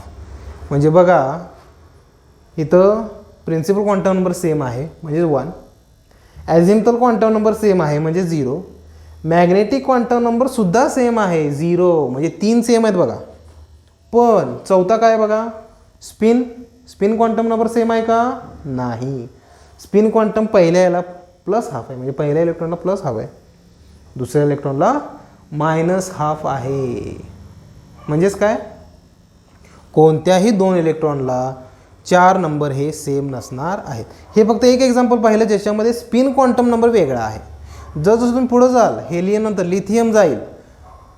म्हणजे बघा इथं प्रिन्सिपल क्वांटम नंबर सेम आहे म्हणजे 1, ॲझिम्पटल क्वांटम नंबर सेम आहे म्हणजे 0, मॅग्नेटिक क्वांटम नंबरसुद्धा सेम आहे 0 म्हणजे 3 सेम आहेत बघा. पण चौथा काय बघा, स्पिन क्वांटम नंबर सेम आहे का, नाही. स्पिन क्वांटम पहिल्या याला +12 आहे म्हणजे पहिल्या इलेक्ट्रॉनला +12 आहे, दुसऱ्या इलेक्ट्रॉनला -12 आहे. म्हणजेच काय, कोणत्याही 2 इलेक्ट्रॉनला 4 नंबर हे सेम नसणार आहेत. हे फक्त एक एक्झाम्पल पाहिलं ज्याच्यामध्ये स्पिन क्वांटम नंबर वेगळा आहे. जसं तुम्ही पुढं जाल, हेलियम नंतर लिथियम जाईल,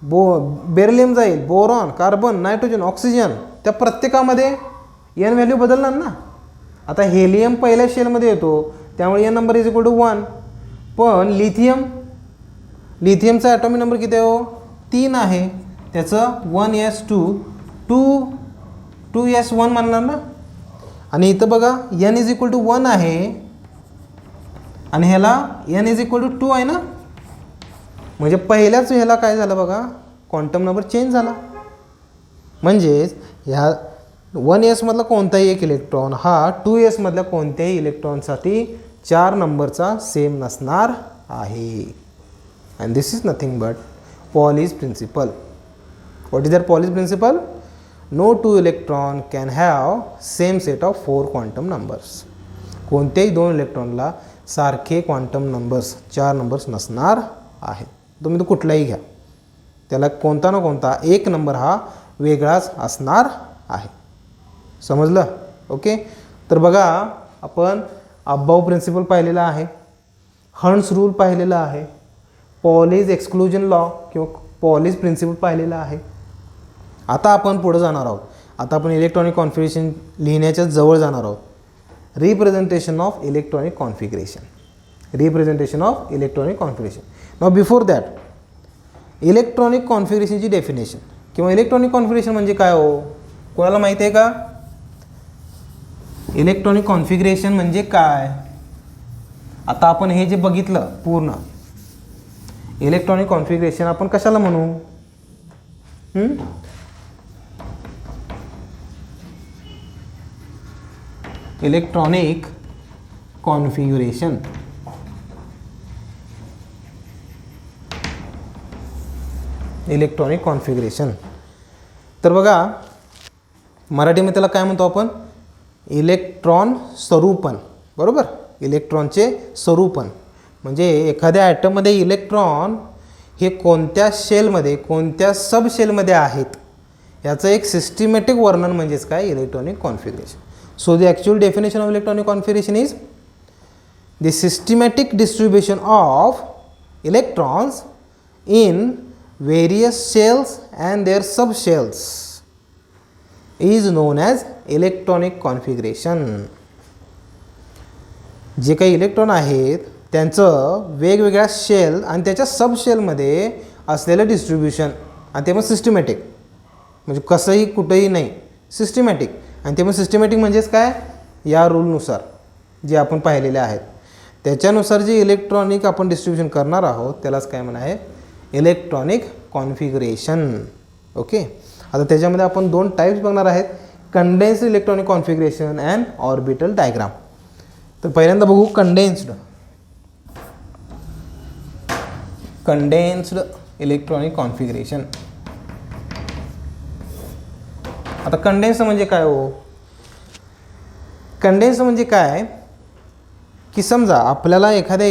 बेरिलियम जाईल, बोरॉन, कार्बन, नायट्रोजन, ऑक्सिजन, त्या प्रत्येकामध्ये एन व्हॅल्यू बदलणार ना. आता हेलियम पहिल्या शेलमध्ये येतो त्यामुळे n number is equal to 1. पण लिथियमचा ॲटॉमिक नंबर किती आहे, 3 आहे, त्याचं 1s2 2s1 म्हणणार ना. आणि इथं बघा n इज इक्वल टू 1 आहे आणि ह्याला n इज इक्वल टू 2 आहे ना. म्हणजे पहिल्याच ह्याला काय झालं बघा, क्वांटम नंबर चेंज झाला. म्हणजेच ह्या 1s मधला कोणताही एक इलेक्ट्रॉन हा 2s मधल्या कोणत्याही इलेक्ट्रॉनसाठी 4 नंबरचा सेम नसणार आहे. And this is nothing but Pauli's principle. What is that Pauli's principle, no 2 electron can have same set of 4 quantum numbers. कोणत्याही 2 इलेक्ट्रॉनला सारखे क्वांटम नंबर्स 4 नंबर्स नसणार आहेत. तुम्ही तो कुठलाही घ्या, त्याला कोणता ना कोणता एक नंबर हा वेगळाच असणार आहे. समजलं, ओके. तर बघा आपण अबाव प्रिन्सिपल पाहिलेला आहे, हंट्स रूल पाहिलेला आहे, पॉलीज एक्सक्लुजन लॉ किंवा पॉलीज प्रिन्सिपल पाहिलेला आहे. आता आपण पुढे जाणार आहोत. आता आपण इलेक्ट्रॉनिक कॉन्फिगरेशन लिहिण्याच्या जवळ जाणार आहोत. Representation of electronic configuration. Now before that, electronic कॉन्फिगरेशनची डेफिनेशन किंवा इलेक्ट्रॉनिक कॉन्फिगरेशन म्हणजे काय हो, कोणाला माहिती आहे का? इलेक्ट्रॉनिक कॉन्फिगरेशन म्हणजे काय? आता आपण हे जे बघितलं पूर्ण इलेक्ट्रॉनिक कॉन्फिगरेशन आपण कशाला म्हणू? Electronic configuration. इलेक्ट्रॉनिक कॉन्फिगरेशन तर बघा मराठीमध्ये त्याला काय म्हणतो आपण? इलेक्ट्रॉन स्वरूपन. बरोबर, इलेक्ट्रॉनचे स्वरूपन म्हणजे एखाद्या ॲटममध्ये इलेक्ट्रॉन हे कोणत्या शेलमध्ये कोणत्या सब शेलमध्ये आहेत याचं एक सिस्टमॅटिक वर्णन म्हणजेच काय? Electronic configuration. So the actual definition of electronic configuration is the systematic distribution of electrons in various shells and their subshells is known as electronic configuration. जे काही इलेक्ट्रॉन आहेत त्यांचं वेगवेगळ्या शेल आणि त्याच्या सबशेलमध्ये असलेलं डिस्ट्रीब्युशन आणि ते पण सिस्टमॅटिक म्हणजे कसंही कुठंही नाही, सिस्टमॅटिक. आणि ते पण सिस्टमॅटिक म्हणजेच काय? या रूलनुसार जे आपण पाहिलेले आहेत त्याच्यानुसार जे इलेक्ट्रॉनिक आपण डिस्ट्रीब्युशन करणार आहोत त्यालाच काय म्हणा आहे? Electronic configuration. ओके, आता त्याच्यामध्ये आपण 2 टाईप्स बघणार आहेत, condensed electronic configuration and orbital diagram. तर पहिल्यांदा बघू कंडेन्स्ड. Condensed electronic configuration. आता कंडेन्स म्हणजे काय हो? कंडेन्स म्हणजे काय की समजा आपल्याला एखाद्या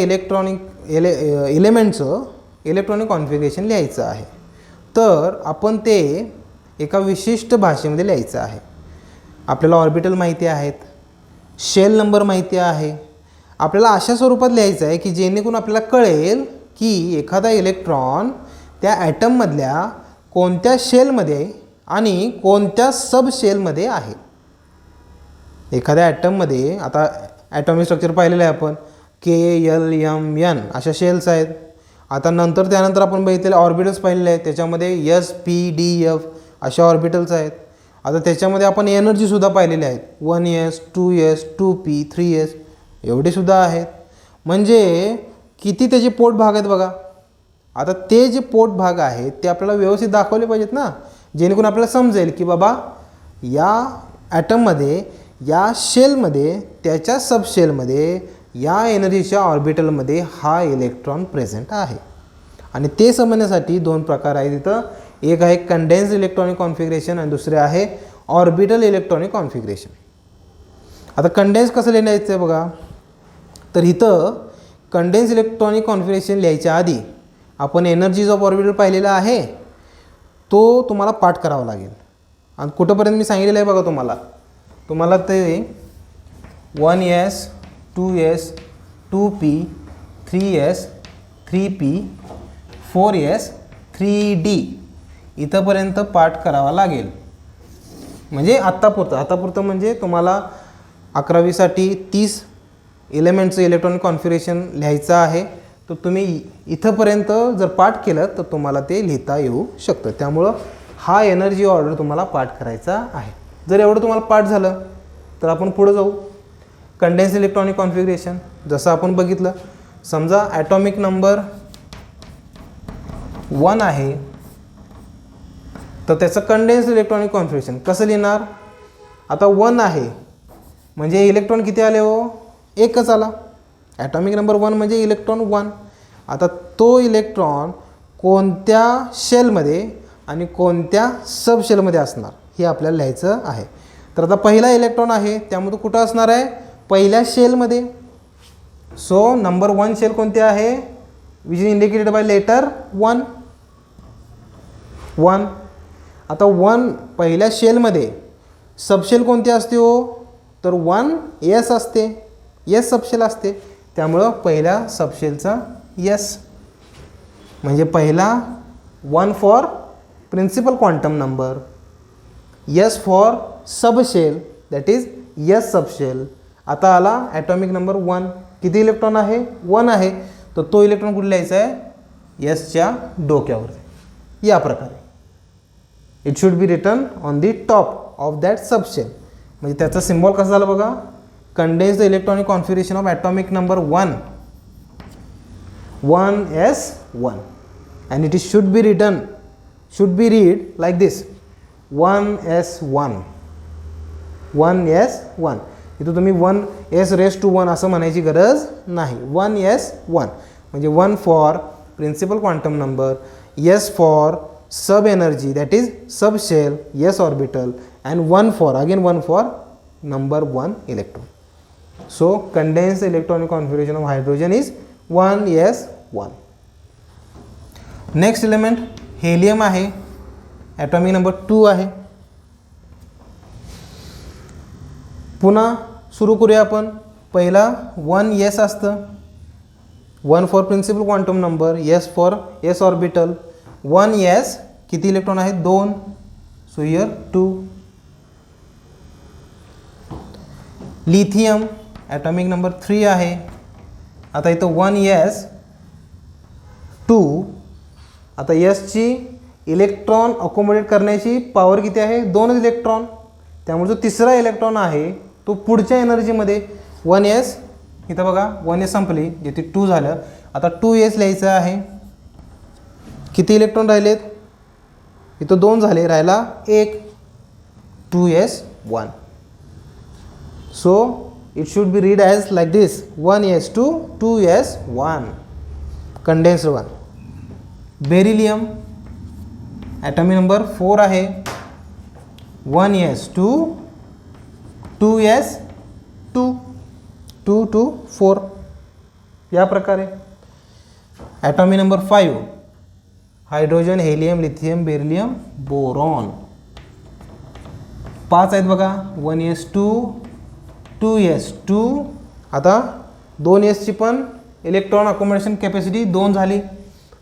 एलिमेंटचं इलेक्ट्रॉनिक कॉन्फिगरेशन लिहायचं आहे, तर आपण ते एका विशिष्ट भाषेमध्ये लिहायचं आहे. आपल्याला ऑर्बिटल माहिती आहेत, शेल नंबर माहिती आहे. आपल्याला अशा स्वरूपात लिहायचं आहे की जेणेकरून आपल्याला कळेल की एखादा इलेक्ट्रॉन त्या ॲटममधल्या कोणत्या शेलमध्ये आणि कोणत्या सब शेलमध्ये आहे. एखाद्या ॲटममध्ये आता ॲटॉमिक स्ट्रक्चर पाहिलेलं आहे आपण, KLMN अशा शेल्स आहेत. आता त्यानंतर आपण बघितलेले ऑर्बिटल्स पाहिलेले आहेत, त्याच्यामध्ये SPDF अशा ऑर्बिटल्स आहेत. आता त्याच्यामध्ये आपण एनर्जीसुद्धा पाहिलेले आहेत, 1s 2s 2p 3s एवढेसुद्धा आहेत. म्हणजे किती त्याचे पोट भाग आहेत बघा. आता ते जे पोट भाग आहेत ते आपल्याला व्यवस्थित दाखवले पाहिजेत ना, जेणेकरून आपल्याला समजेल की बाबा या ॲटममध्ये, या शेलमध्ये, त्याच्या सबशेलमध्ये, या एनर्जीच्या ऑर्बिटलमध्ये हा इलेक्ट्रॉन प्रेझेंट आहे. आणि ते समजण्यासाठी दोन प्रकार आहेत इथं. एक आहे कंडेन्स इलेक्ट्रॉनिक कॉन्फिगरेशन आणि दुसरे आहे ऑर्बिटल इलेक्ट्रॉनिक कॉन्फिगरेशन. आता कंडेन्स कसं लिहायचं आहे बघा. तर इथं कंडेन्स इलेक्ट्रॉनिक कॉन्फिगरेशन लिहायच्या आधी आपण एनर्जीज ऑफ ऑर्बिटल पाहिलेला आहे, तो तुम्हाला पाठ करावा लागेल. आणि कुठंपर्यंत मी सांगितलेलं आहे बघा तुम्हाला ते 1s 2s 2p 3s 3p 4s 3d इथंपर्यंत पाठ करावा लागेल. म्हणजे आत्तापुरतं म्हणजे तुम्हाला 11वीसाठी 30 एलिमेंटचं इलेक्ट्रॉनिक कॉन्फिगरेशन लिहायचं आहे. तर तुम्ही इथंपर्यंत जर पाठ केलं तर तुम्हाला ते लिहिता येऊ शकतं. त्यामुळं हा एनर्जी ऑर्डर तुम्हाला पाठ करायचा आहे. जर एवढं तुम्हाला पाठ झालं तर आपण पुढं जाऊ. कंडेन्स इलेक्ट्रॉनिक कॉन्फिगरेशन जसं आपण बघितलं, समजा ॲटॉमिक नंबर 1 आहे, तर त्याचं कंडेन्स इलेक्ट्रॉनिक कॉन्फिगरेशन कसं लिहिणार. आता 1 आहे म्हणजे इलेक्ट्रॉन किती आले हो? एकच आला. ॲटॉमिक नंबर 1 म्हणजे इलेक्ट्रॉन 1. आता तो इलेक्ट्रॉन कोणत्या शेलमध्ये आणि कोणत्या सब शेलमध्ये असणार हे आपल्याला लिहायचं आहे. तर आता पहिला इलेक्ट्रॉन आहे त्यामुळे तो कुठं असणार आहे? पहिल्या शेलमध्ये. सो नंबर 1 शेल कोणती आहे? Which is indicated by letter 1. आता 1 पहिल्या शेलमध्ये सबशेल कोणती असते हो? तर 1s असते, S सबशेल असते. त्यामुळं पहिल्या सबशेलचा S म्हणजे पहिला 1 for principal quantum number, S for subshell that is S subshell. आता आला ॲटॉमिक नंबर 1. किती इलेक्ट्रॉन आहे? 1 आहे. तर तो इलेक्ट्रॉन कुठे लिहायचा आहे? Sच्या डोक्यावर या प्रकारे. It should be written on the top of that subshell. म्हणजे त्याचा सिम्बॉल कसा झाला बघा. Condense the electronic configuration of atomic number 1 1s1 and it should be read like this 1s1 1s1. इथं तुम्ही 1s raised to 1 असं म्हणायची गरज नाही. 1s1 म्हणजे 1 for principal quantum number, S for sub energy that is sub shell S orbital and 1 for number 1 electron. So condensed electronic configuration of hydrogen is 1s1. Next element helium आहे, atomic number 2 आहे. पुन्हा सुरू करूया आपण. पहिला 1s असतं, 1 for principal quantum number, S for S orbital. 1s किती electron आहेत? 2. So here 2. Lithium atomic number 3 आहे. आता इथं 1s 2. आता यसची इलेक्ट्रॉन अकोमोडेट करण्याची पॉवर किती आहे? 2 इलेक्ट्रॉन. त्यामुळे जो तिसरा इलेक्ट्रॉन आहे तो पुढच्या एनर्जीमध्ये 1s. इथं बघा 1s संपली, जिथे 2 झालं. आता 2s लिहायचं आहे. किती इलेक्ट्रॉन राहिलेत? इथं 2 झाले, राहिला 1. 2s1. So it should be read as like this 1s2 2s1 condensed one. Beryllium atomic number 4 आहे, 1s2 2s2 2 2 4 या प्रकारे. Atomic number 5 hydrogen, helium, lithium, beryllium, boron. 5 आहेत बघा, 1s2 2s2. आता 2s ची पण इलेक्ट्रॉन अकोमोडेशन कॅपॅसिटी 2 झाली.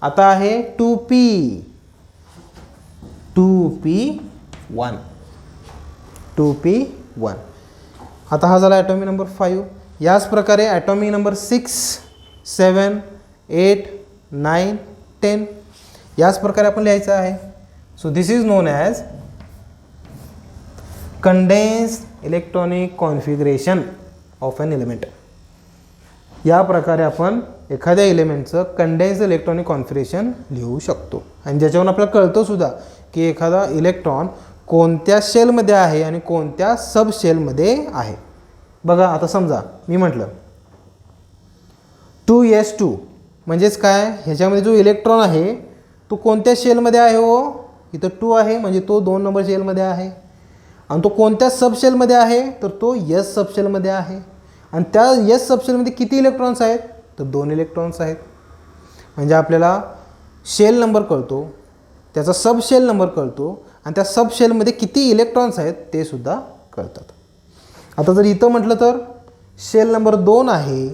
आता आहे 2p1 2p1. आता हा झाला ॲटॉमिक नंबर 5. याच प्रकारे ॲटॉमिक नंबर 6 7 8 9 10 याच प्रकारे आपण लिहायचं आहे. So this is non as condensed electronic configuration of an element. या प्रकारे आपण एखाद्या एलिमेंटचं कंडेन्स्ड इलेक्ट्रॉनिक कॉन्फिगरेशन लिहू शकतो आणि ज्याच्यावरून आपल्याला कळतं सुद्धा की एखादा इलेक्ट्रॉन कोणत्या शेलमध्ये आहे आणि कोणत्या सब शेलमध्ये आहे. बघा आता समजा मी म्हटलं 2s2 म्हणजेच काय, ह्याच्यामध्ये जो इलेक्ट्रॉन आहे तो कोणत्या शेलमध्ये आहे हो, इथं 2 आहे म्हणजे तो 2 नंबर शेलमध्ये आहे. आणि तो कोणत्या सबशेलमध्ये आहे तर तो यस सबशेलमध्ये आहे. आणि त्या यस सबशेलमध्ये किती इलेक्ट्रॉन्स आहेत तर 2 इलेक्ट्रॉन्स आहेत. म्हणजे आपल्याला शेल नंबर कळतो, त्याचा सबशेल नंबर कळतो आणि त्या सबशेलमध्ये किती इलेक्ट्रॉन्स आहेत ते सुद्धा कळतात. आता जर इथं म्हटलं तर शेल नंबर 2 आहे,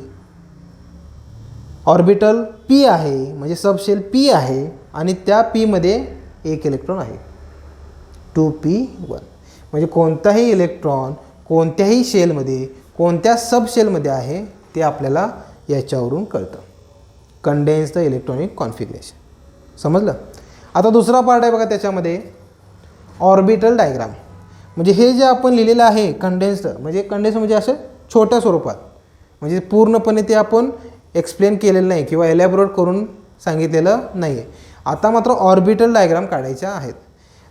ऑर्बिटल p आहे म्हणजे सबशेल p आहे आणि त्या pमध्ये 1 इलेक्ट्रॉन आहे 2p1. म्हणजे कोणताही इलेक्ट्रॉन कोणत्याही शेलमध्ये कोणत्या सबशेलमध्ये आहे ते आपल्याला याच्यावरून कळतं. Condensed electronic configuration. समजलं. आता दुसरा पार्ट आहे बघा त्याच्यामध्ये ऑर्बिटल डायग्राम. म्हणजे हे जे आपण लिहिलेलं आहे कंडेन्स्ड म्हणजे असं छोट्या स्वरूपात, म्हणजे पूर्णपणे ते आपण एक्सप्लेन केलेलं नाही किंवा एलॅबोरेट करून सांगितलेलं नाही आहे. आता मात्र ऑर्बिटल डायग्राम काढायच्या आहेत.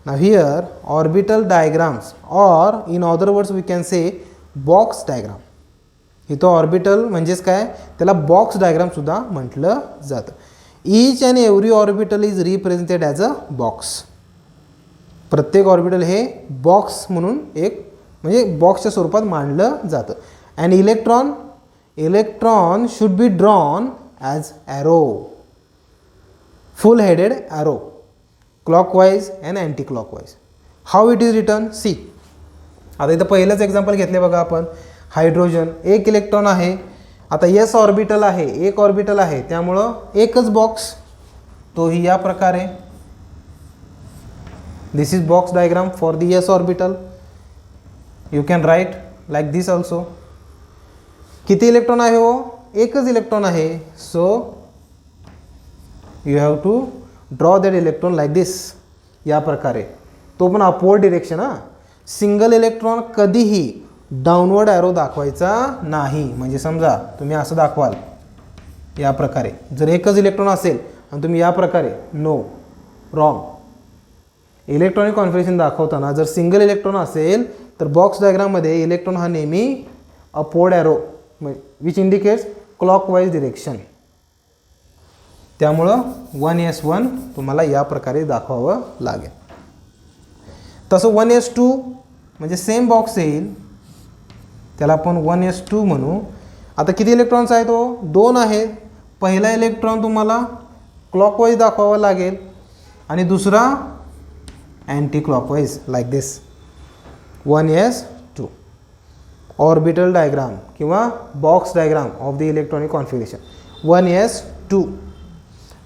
नाव here orbital diagrams or in other words we can say box diagram. इथं ऑर्बिटल म्हणजेच काय, त्याला बॉक्स डायग्रामसुद्धा म्हटलं जातं. Each and every orbital is represented as a box. प्रत्येक ऑर्बिटल हे बॉक्स म्हणून एक म्हणजे बॉक्सच्या स्वरूपात मांडलं जातं. And electron should be drawn as arrow, full headed arrow, clockwise and anti clockwise. How it is written see. आता इथं पहिलंच एक्झाम्पल घेतले बघा आपण. हायड्रोजन 1 इलेक्ट्रॉन आहे. आता यस ऑर्बिटल आहे, 1 ऑर्बिटल आहे त्यामुळं एकच बॉक्स, तोही या प्रकारे. This is box diagram for the S orbital. You can write like this also. किती इलेक्ट्रॉन आहे हो, एकच इलेक्ट्रॉन आहे. So you have to draw that electron like this, या प्रकारे. तो पण अपवर्ड डिरेक्शन. सिंगल इलेक्ट्रॉन कधीही डाऊनवर्ड ॲरो दाखवायचा नाही. म्हणजे समजा तुम्ही असं दाखवाल या प्रकारे, जर एकच इलेक्ट्रॉन असेल आणि तुम्ही या प्रकारे, नो, रॉंग. इलेक्ट्रॉनिक कॉन्फिगरेशन दाखवताना जर सिंगल इलेक्ट्रॉन असेल तर बॉक्स डायग्राममध्ये इलेक्ट्रॉन हा नेहमी upward arrow which indicates clockwise direction. त्यामुळं 1s1 तुम्हाला या प्रकारे दाखवावं लागेल. तसं 1s2 म्हणजे सेम बॉक्स येईल, त्याला आपण 1s2 म्हणू. आता किती इलेक्ट्रॉन्स आहेत तो 2 आहेत. पहिला इलेक्ट्रॉन तुम्हाला क्लॉकवाईज दाखवावा लागेल आणि दुसरा अँटी क्लॉकवाईज लाईक दिस 1s2. ऑर्बिटल डायग्राम किंवा box diagram of the electronic configuration 1s2.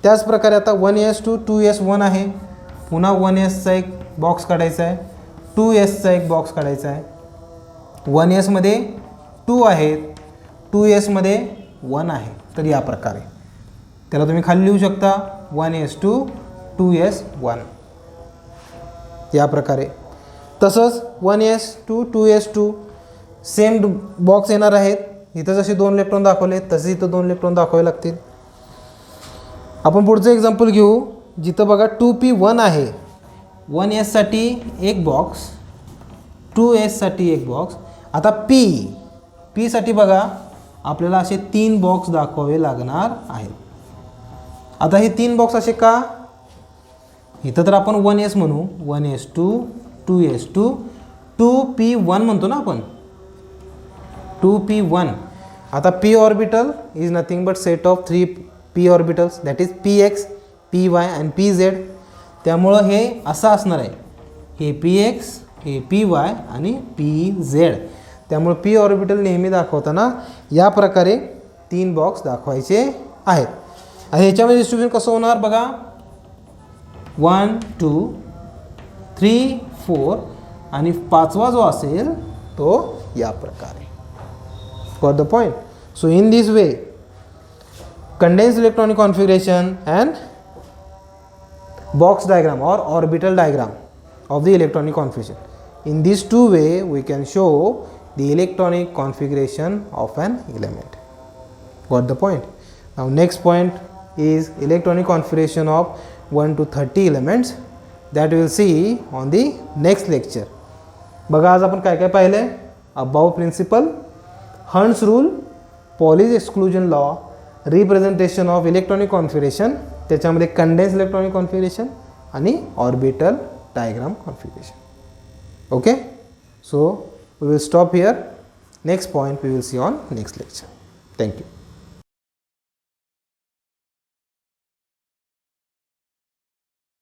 त्याच प्रकारे आता 1s2 2s1 आहे. पुन्हा 1sचा एक बॉक्स काढायचा आहे, 2sचा एक बॉक्स काढायचा आहे. 1sमध्ये 2 आहेत, 2sमध्ये 1 आहे. तर या प्रकारे त्याला तुम्ही खाली लिहू शकता 1s2 2s1 या प्रकारे. तसंच 1s2 2s2 सेम बॉक्स येणार आहेत. इथं जसे 2 इलेक्ट्रॉन दाखवले तसे इथं 2 इलेक्ट्रॉन दाखवावे लागतील. आपण पुढचं एक्झाम्पल घेऊ जिथं बघा 2p1 आहे. 1sसाठी एक बॉक्स, 2sसाठी एक बॉक्स. आता पीसाठी बघा आपल्याला असे 3 बॉक्स दाखवावे लागणार आहेत. आता हे 3 बॉक्स असे का इथं तर आपण 1s म्हणू, 1s2 2s2 2p1 म्हणतो ना आपण, 2p1. आता p orbital is nothing but set of 3 p orbitals, that is px py and pz. त्यामुळं हे असं असणार आहे, हे px हे py आणि pz. त्यामुळे p ऑर्बिटल नेहमी दाखवताना या प्रकारे 3 बॉक्स दाखवायचे आहेत. आणि ह्याच्यामध्ये डिस्ट्रीब्युशन कसं होणार बघा, 1 2 3 4 आणि 5वा जो असेल तो या प्रकारे. Got the point? So in this way, condensed electronic configuration and box diagram or orbital diagram of the electronic configuration. In these two way, we can show the electronic configuration of an element. Got the point? Now next point is electronic configuration of 1 to 30 elements, that we will see on the next lecture. बघा आज आपण काय काय पाहिले, above principle, Hund's rule, Pauli's exclusion law, representation of electronic configuration, त्याच्यामध्ये condensed electronic configuration आणि orbital diagram configuration. Okay, so we will stop here. Next point we will see on next lecture. Thank you.